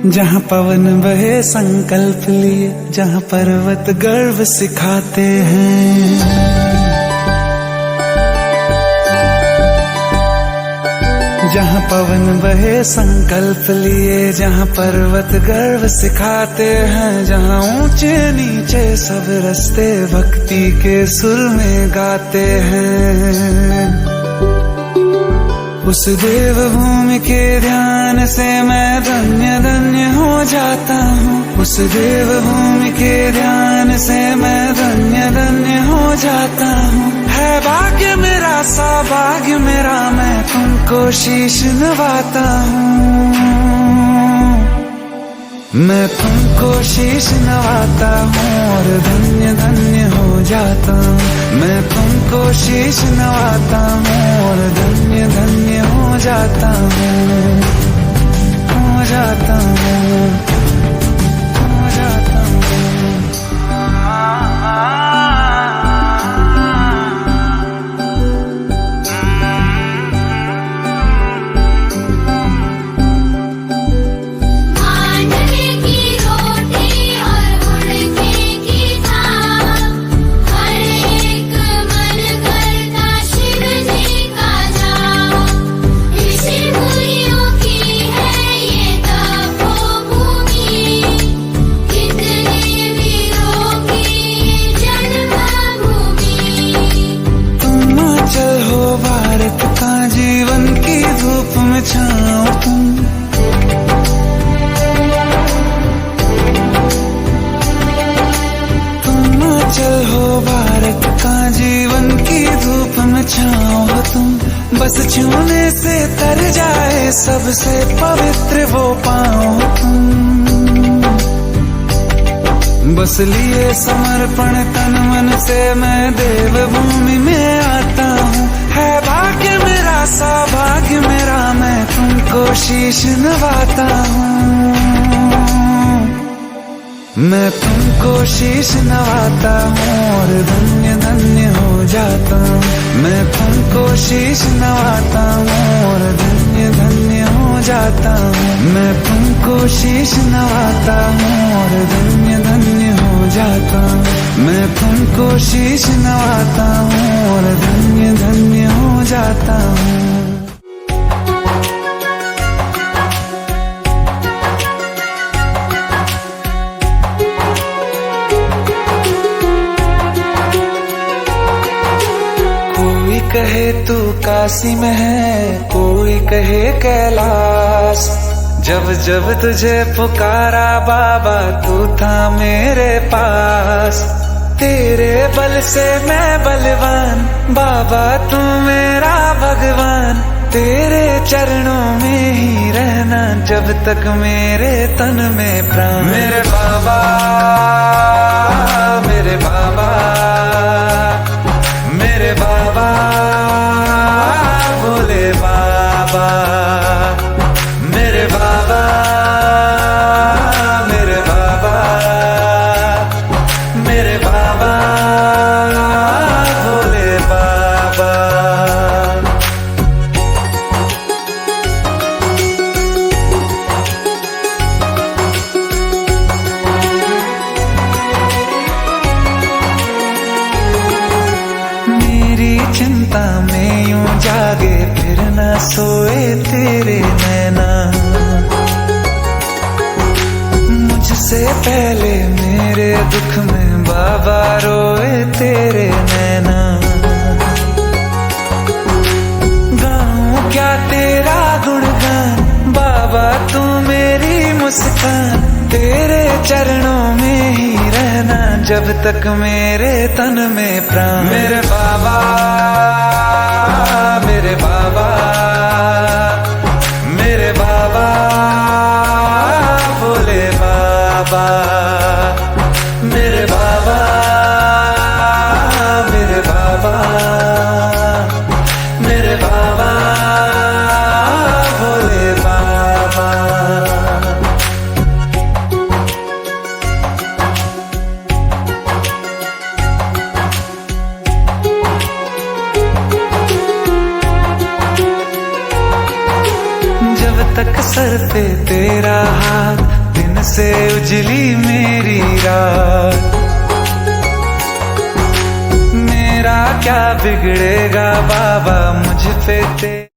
जहाँ पवन बहे संकल्प लिए, जहाँ पर्वत गर्व सिखाते हैं। जहाँ पवन बहे संकल्प लिए, जहाँ पर्वत गर्व सिखाते हैं। जहाँ ऊंचे नीचे सब रास्ते भक्ति के सुर में गाते हैं। उस देव भूमि के ध्यान से मैं धन्य धन्य हो जाता हूँ। उस देव भूमि के ध्यान से मैं धन्य धन्य हो जाता हूँ। है भाग्य मेरा सौभाग्य मेरा, मैं तुमको शीश नवाता हूँ। मैं तुमको शीश नवाता हूँ और धन्य धन्य हो जाता हूँ। मैं तुमको शीश नवाता हूँ और धन्य धन्य हो जाता हूँ। हो जाता हूँ, हो जाता हूँ। जीवन की धूप में छाओ तुम, हिमाचल हो भारत का जीवन की धूप में छाओ तुम। बस छूने से तर जाए सबसे पवित्र वो पाओ तुम। बस लिए समर्पण तन मन से मैं देव भूमि में आता हूँ। है भाग्य मेरा सौभाग्य मेरा, मैं तुमको शीश नवाता हूँ। मैं तुमको शीश नवाता हूँ और धन्य धन्य हो जाता हूँ। मैं तुमको शीश नवाता हूँ और धन्य धन्य हो जाता हूँ। मैं तुमको शीश नवाता हूँ और धन्य धन्य हो जाता हूँ। मैं तुमको शीश नवाता हूँ और धन्य धन्य हो जाता हूँ। कोई कहे तू काशी में है, कोई कहे कैलाश। जब जब तुझे पुकारा बाबा तू था मेरे पास। तेरे बल से मैं बलवान बाबा तू मेरा भगवान। तेरे चरणों में ही रहना जब तक मेरे तन में प्राण। मेरे बाबा मेरे बाबा मेरे बाबा भोले बाबा। मेरे बाबा मेरे बाबा मेरे बाबा भोले बाबा। चिंता में यूं जागे फिर न सोए तेरे नैना। मुझसे पहले मेरे दुख में बाबा रोए तेरे नैना। गाऊं क्या तेरा गुणगान बाबा तू मेरी मुस्कान। तेरे चरणों में ही रहना जब तक मेरे तन में प्राण। मेरे बाबा मेरे बाबा मेरे बाबा भोले बाबा। मेरे बाबा मेरे बाबा मेरे बाबा भोले बाबा। तक सर पे तेरा हाथ रात। मेरा क्या बिगड़ेगा बाबा मुझ पे तेरे